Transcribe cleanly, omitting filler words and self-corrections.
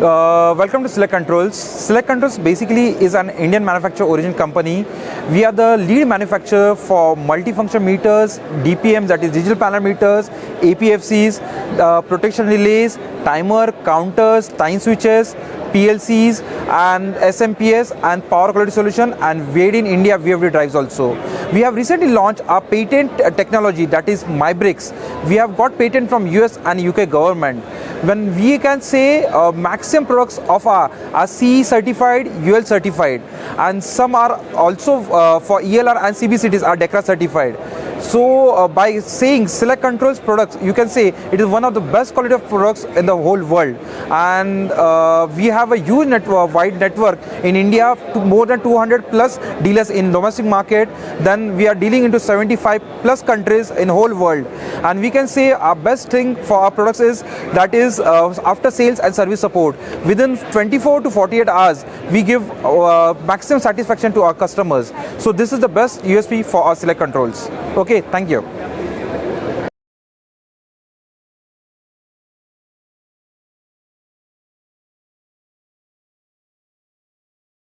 Welcome to Selec Controls. Selec Controls basically is an Indian manufacturer origin company. We are the lead manufacturer for multifunction meters, DPMs, that is digital panel meters, APFCs, protection relays, timer, counters, time switches, PLCs and SMPS and power quality solution, and made in India VFD drives also. We have recently launched our patent technology, that is MyBricks. We have got patent from US and UK government. When we can say maximum products of our are CE certified, UL certified, and some are also for ELR and CBCTs are DECRA certified. So by saying Selec Controls products, you can say it is one of the best quality of products in the whole world. And we have a huge wide network in India, to more than 200 plus dealers in domestic market. Then we are dealing into 75 plus countries in whole world. And we can say our best thing for our products is after sales and service support. Within 24 to 48 hours, we give maximum satisfaction to our customers. So this is the best USP for our Selec Controls. Okay, thank you.